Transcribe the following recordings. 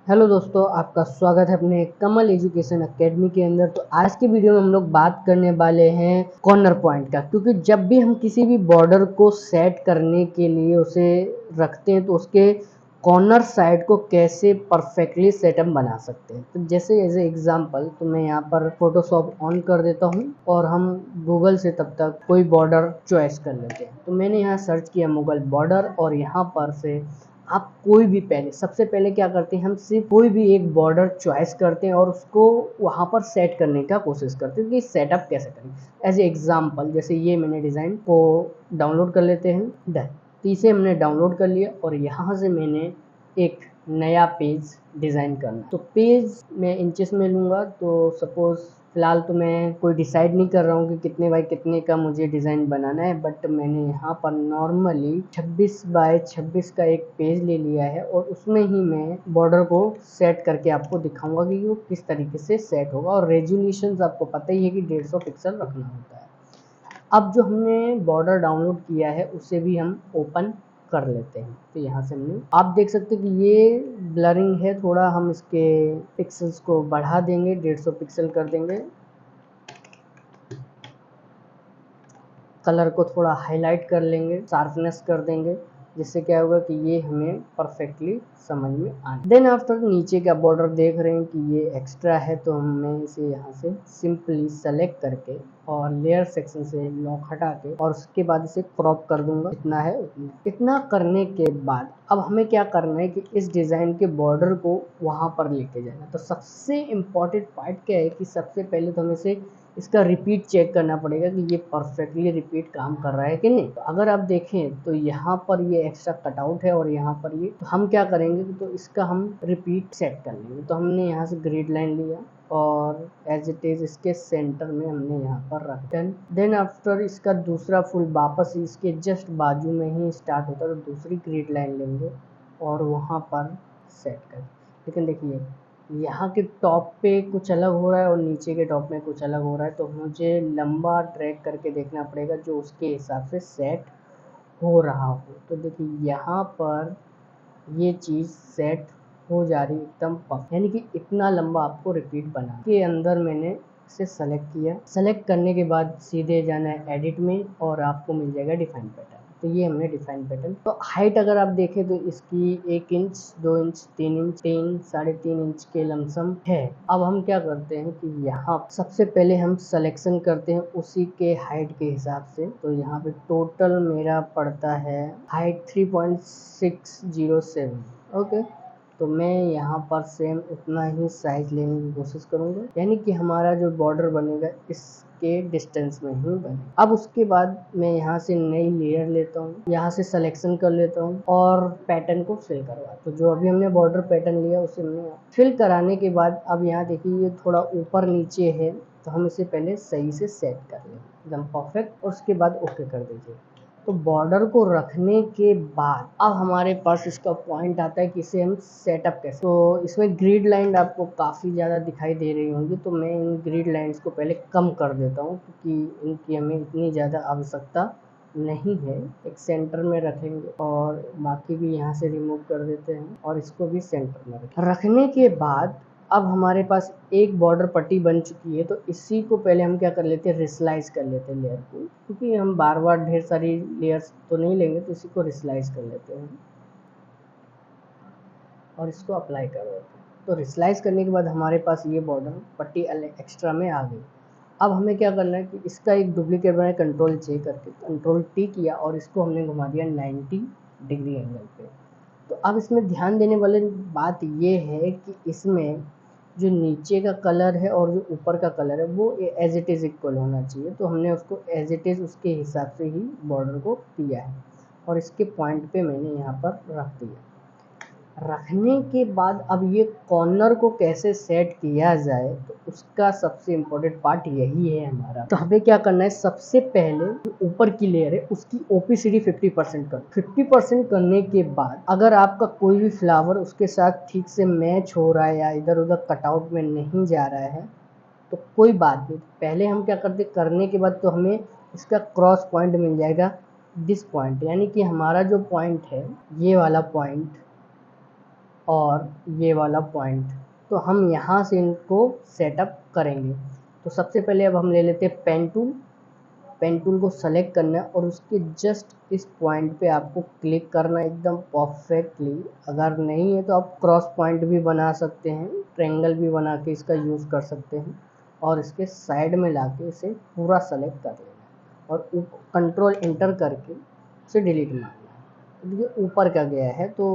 Hello दोस्तों, आपका स्वागत है अपने कमल एजुकेशन एकेडमी के अंदर। तो आज की वीडियो में हम लोग बात करने वाले हैं कॉर्नर पॉइंट का, क्योंकि जब भी हम किसी भी बॉर्डर को सेट करने के लिए उसे रखते हैं तो उसके कॉर्नर साइड को कैसे परफेक्टली सेटअप बना सकते हैं। तो जैसे एज ए एग्जांपल तो मैं यहाँ पर फोटोशॉप ऑन कर देता हूँ और हम गूगल से तब तक कोई बॉर्डर चॉइस कर लेते हैं। तो मैंने यहाँ सर्च किया मुगल बॉर्डर और यहाँ पर से आप कोई भी सबसे पहले क्या करते हैं, हम सिर्फ कोई भी एक बॉर्डर चॉइस करते हैं और उसको वहाँ पर सेट करने का कोशिश करते हैं कि सेटअप कैसे करें। एज ए एग्जांपल जैसे ये मैंने डिज़ाइन को डाउनलोड कर लेते हैं। डन। तो इसे हमने डाउनलोड कर लिया और यहाँ से मैंने एक नया पेज डिज़ाइन करना। तो पेज मैं इंचेस में लूँगा। तो सपोज़ फ़िलहाल तो मैं कोई डिसाइड नहीं कर रहा हूँ कि कितने बाय कितने का मुझे डिज़ाइन बनाना है, बट मैंने यहाँ पर नॉर्मली 26 बाय 26 का एक पेज ले लिया है और उसमें ही मैं बॉर्डर को सेट करके आपको दिखाऊंगा कि वो किस तरीके से सेट होगा। और रेजोल्यूशन आपको पता ही है कि 150 पिक्सल रखना होता है। अब जो हमने बॉर्डर डाउनलोड किया है उसे भी हम ओपन कर लेते हैं। तो यहाँ से हमने आप देख सकते हैं कि ये ब्लरिंग है, थोड़ा हम इसके पिक्सल्स को बढ़ा देंगे, 150 पिक्सल कर देंगे। कलर को थोड़ा हाईलाइट कर लेंगे, शार्पनेस कर देंगे, जिससे क्या होगा कि ये हमें परफेक्टली समझ में आए। देन आफ्टर नीचे का बॉर्डर देख रहे हैं कि ये एक्स्ट्रा है, तो हमें इसे यहाँ से सिंपली सेलेक्ट करके और लेयर सेक्शन से लॉक हटा के और उसके बाद इसे क्रॉप कर दूंगा। इतना है उतना। इतना करने के बाद अब हमें क्या करना है कि इस डिज़ाइन के बॉर्डर को वहाँ पर लेके जाना। तो सबसे इम्पॉर्टेंट पार्ट क्या है कि सबसे पहले तो हमें इसे इसका रिपीट चेक करना पड़ेगा कि ये परफेक्टली रिपीट काम कर रहा है कि नहीं। तो अगर आप देखें तो यहाँ पर ये एक्स्ट्रा कटआउट है और यहाँ पर ये, तो हम क्या करेंगे तो इसका हम रिपीट सेट कर लेंगे। तो हमने यहाँ से ग्रिड लाइन लिया और एज इट इज इसके सेंटर में हमने यहाँ पर रख डन। देन आफ्टर इसका दूसरा फुल वापस इसके जस्ट बाजू में ही स्टार्ट होता है, तो दूसरी ग्रिड लाइन लेंगे और वहाँ पर सेट कर। लेकिन देखिए यहाँ के टॉप पे कुछ अलग हो रहा है और नीचे के टॉप में कुछ अलग हो रहा है, तो मुझे लंबा ट्रैक करके देखना पड़ेगा जो उसके हिसाब से सेट हो रहा हो। तो देखिए यहाँ पर ये चीज़ सेट हो जा रही एकदम परफेक्ट, यानी कि इतना लंबा आपको रिपीट बना के अंदर मैंने इसे सेलेक्ट किया। सेलेक्ट करने के बाद सीधे जाना है एडिट में और आपको मिल जाएगा डिफाइन पैटर्न। तो ये हमने डिफाइन पैटर्न। तो हाइट अगर आप देखें तो इसकी 1 इंच 2 इंच 3 इंच 3 3.5 इंच के लमसम है। अब हम क्या करते हैं कि यहाँ सबसे पहले हम सिलेक्शन करते हैं उसी के हाइट के हिसाब से। तो यहाँ पे टोटल मेरा पड़ता है हाइट 3.607। ओके, तो मैं यहाँ पर सेम उतना ही साइज लेने की कोशिश करूँगा, यानी कि हमारा जो बॉर्डर बनेगा इसके डिस्टेंस में ही बने। अब उसके बाद मैं यहाँ से नई लेयर लेता हूँ, यहाँ से सिलेक्शन कर लेता हूँ और पैटर्न को फिल करवा। तो जो अभी हमने बॉर्डर पैटर्न लिया उसे हमने फिल कराने के बाद अब यहाँ देखिए ये थोड़ा ऊपर नीचे है, तो हम इसे पहले सही से सेट कर लें एकदम परफेक्ट और उसके बाद ओके कर दीजिए। तो बॉर्डर को रखने के बाद अब हमारे पास इसका पॉइंट आता है कि इसे हम सेटअप कैसे। तो इसमें ग्रिड लाइन आपको काफ़ी ज़्यादा दिखाई दे रही होंगी, तो मैं इन ग्रिड लाइंस को पहले कम कर देता हूँ क्योंकि इनकी हमें इतनी ज़्यादा आवश्यकता नहीं है। एक सेंटर में रखेंगे और बाकी भी यहाँ से रिमूव कर देते हैं और इसको भी सेंटर में रखने के बाद अब हमारे पास एक बॉर्डर पट्टी बन चुकी है। तो इसी को पहले हम क्या कर लेते हैं, रिसलाइज कर लेते हैं लेयर को, क्योंकि हम बार बार ढेर सारी लेयर्स तो नहीं लेंगे, तो इसी को रिसलाइज कर लेते हैं और इसको अप्लाई कर देते हैं। तो रिसलाइज करने के बाद हमारे पास ये बॉर्डर पट्टी एक्स्ट्रा में आ गई। अब हमें क्या करना है कि इसका एक डुप्लीकेट बनाए, कंट्रोल जे करके कंट्रोल टी किया और इसको हमने घुमा दिया 90 डिग्री एंगल पे। तो अब इसमें ध्यान देने वाली बात ये है कि इसमें जो नीचे का कलर है और जो ऊपर का कलर है वो एज इट इज़ इक्वल होना चाहिए। तो हमने उसको एज इट इज़ उसके हिसाब से ही बॉर्डर को दिया है और इसके पॉइंट पे मैंने यहाँ पर रख दिया। रखने के बाद अब ये कॉर्नर को कैसे सेट किया जाए, तो उसका सबसे इम्पोर्टेंट पार्ट यही है हमारा। तो हमें क्या करना है, सबसे पहले जो ऊपर की लेयर है उसकी ओपेसिटी 50% कर। 50% करने के बाद अगर आपका कोई भी फ्लावर उसके साथ ठीक से मैच हो रहा है या इधर उधर कटआउट में नहीं जा रहा है तो कोई बात नहीं। पहले हम क्या करते, करने के बाद तो हमें इसका क्रॉस पॉइंट मिल जाएगा दिस पॉइंट, यानी कि हमारा जो पॉइंट है ये वाला पॉइंट और ये वाला पॉइंट। तो हम यहाँ से इनको सेटअप करेंगे। तो सबसे पहले अब हम ले लेते हैं पेन टूल। पेन टूल को सेलेक्ट करना है और उसके जस्ट इस पॉइंट पे आपको क्लिक करना है एकदम परफेक्टली। अगर नहीं है तो आप क्रॉस पॉइंट भी बना सकते हैं, ट्रायंगल भी बना के इसका यूज़ कर सकते हैं और इसके साइड में लाके इसे पूरा सेलेक्ट कर लेना है और कंट्रोल एंटर करके इसे डिलीट मारना है। देखिए ऊपर का गया है तो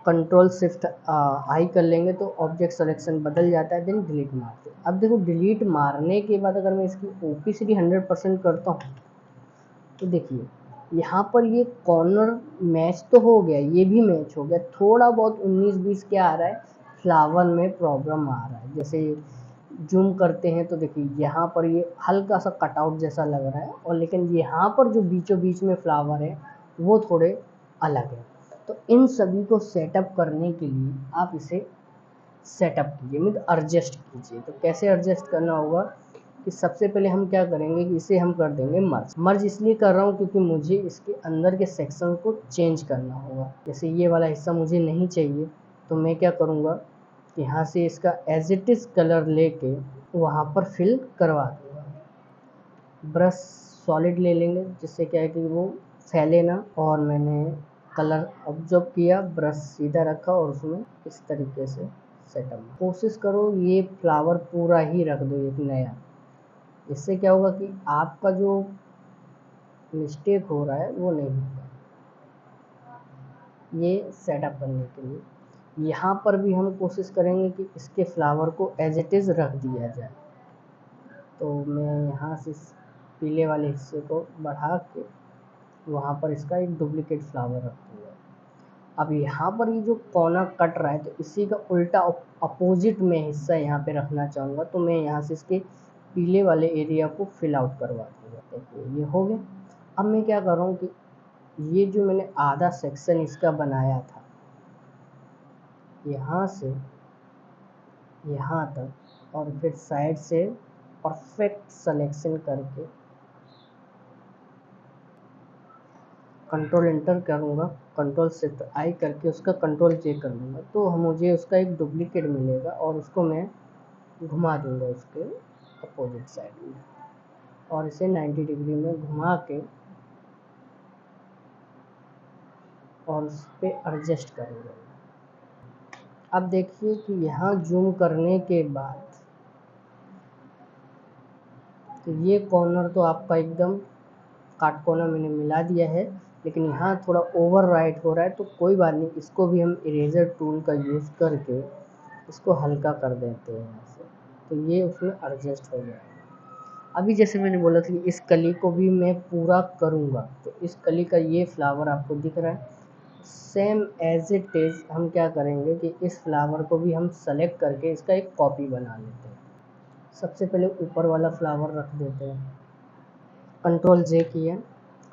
कंट्रोल शिफ्ट आई कर लेंगे तो ऑब्जेक्ट सिलेक्शन बदल जाता है, देन डिलीट मारते हैं। अब देखो डिलीट मारने के बाद अगर मैं इसकी ओपेसिटी 100% करता हूँ तो देखिए यहाँ पर ये कॉर्नर मैच तो हो गया, ये भी मैच हो गया, थोड़ा बहुत 19-20 क्या आ रहा है, फ्लावर में प्रॉब्लम आ रहा है। जैसे जूम करते हैं तो देखिए यहाँ पर ये हल्का सा कटआउट जैसा लग रहा है और लेकिन यहाँ पर जो बीचों बीच में फ्लावर है वो थोड़े अलग है। तो इन सभी को सेटअप करने के लिए आप इसे सेटअप कीजिए, मतलब एडजस्ट कीजिए। तो कैसे एडजस्ट करना होगा कि सबसे पहले हम क्या करेंगे कि इसे हम कर देंगे मर्ज। मर्ज इसलिए कर रहा हूँ क्योंकि मुझे इसके अंदर के सेक्शन को चेंज करना होगा। जैसे ये वाला हिस्सा मुझे नहीं चाहिए तो मैं क्या करूँगा, यहाँ से इसका एज इट इज़ कलर लेके वहाँ पर फिल करवा दूँगा। ब्रश सॉलिड ले लेंगे जिससे क्या है कि वो फैले ना। और मैंने कलर ऑब्जर्व किया, ब्रश सीधा रखा और उसमें इस तरीके से सेटअप। कोशिश करो ये फ्लावर पूरा ही रख दो एक नया। इससे क्या होगा कि आपका जो मिस्टेक हो रहा है वो नहीं होगा। ये सेटअप करने के लिए यहाँ पर भी हम कोशिश करेंगे कि इसके फ्लावर को एज इट इज़ रख दिया जाए। तो मैं यहाँ से पीले वाले हिस्से को बढ़ा के वहाँ पर इसका एक डुप्लीकेट फ्लावर रख दूँगा। अब यहाँ पर ये जो कोना कट रहा है तो इसी का उल्टा अपोजिट में हिस्सा यहाँ पे रखना चाहूँगा। तो मैं यहाँ से इसके पीले वाले एरिया को फिल आउट करवा दूँगा। देखिए ये हो गया। अब मैं क्या कर रहा हूँ कि ये जो मैंने आधा सेक्शन इसका बनाया था यहाँ से यहाँ तक और फिर साइड से परफेक्ट सिलेक्शन करके कंट्रोल एंटर करूँगा, कंट्रोल शिफ्ट आई करके उसका कंट्रोल चेक कर लूँगा तो मुझे उसका एक डुप्लीकेट मिलेगा और उसको मैं घुमा दूँगा उसके अपोजिट साइड में और इसे 90 डिग्री में घुमा के और उस पर एडजस्ट करूँगा। अब देखिए कि यहाँ जूम करने के बाद तो ये कॉर्नर तो आपका एकदम काट कोना मैंने मिला दिया है, लेकिन यहाँ थोड़ा ओवर राइट हो रहा है तो कोई बात नहीं, इसको भी हम इरेजर टूल का यूज़ करके इसको हल्का कर देते हैं यहाँ से। तो ये उसमें एडजस्ट हो गया। अभी जैसे मैंने बोला था कि इस कली को भी मैं पूरा करूँगा तो इस कली का ये फ्लावर आपको दिख रहा है सेम एज इट इज़। हम क्या करेंगे कि इस फ्लावर को भी हम सेलेक्ट करके इसका एक कॉपी बना लेते हैं। सबसे पहले ऊपर वाला फ्लावर रख देते हैं, कंट्रोल जे किया,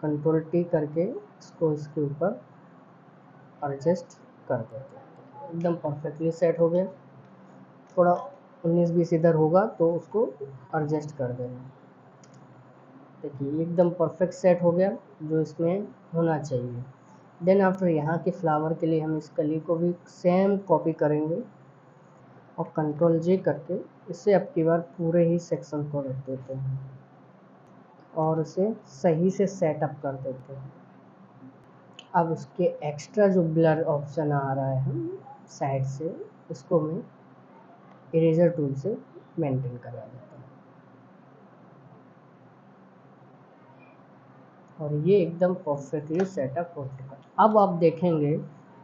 कंट्रोल टी करके इसको इसके ऊपर एडजस्ट कर देते हैं। एकदम परफेक्टली सेट हो गया। थोड़ा 19-20 इधर होगा तो उसको एडजस्ट कर देना। देखिए एकदम परफेक्ट सेट हो गया जो इसमें होना चाहिए। देन आफ्टर यहाँ के फ्लावर के लिए हम इस कली को भी सेम कॉपी करेंगे और कंट्रोल जे करके इससे अब की बार पूरे ही सेक्शन को रख देते हैं और उसे सही से सेटअप कर देते हैं। अब उसके एक्स्ट्रा जो ब्लर ऑप्शन आ रहा है साइड से, इसको मैं इरेजर टूल से मेंटेन करवा देता हूँ और ये एकदम परफेक्टली सेटअप हो चुका है। अब आप देखेंगे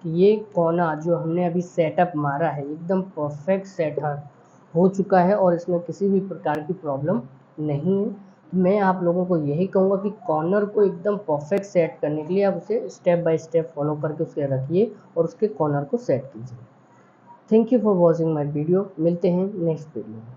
कि ये कोना जो हमने अभी सेटअप मारा है एकदम परफेक्ट सेटअप हो चुका है और इसमें किसी भी प्रकार की प्रॉब्लम नहीं है। मैं आप लोगों को यही कहूँगा कि कॉर्नर को एकदम परफेक्ट सेट करने के लिए आप उसे स्टेप बाय स्टेप फॉलो करके उसे रखिए और उसके कॉर्नर को सेट कीजिए। Thank you for watching my video. मिलते हैं नेक्स्ट वीडियो में।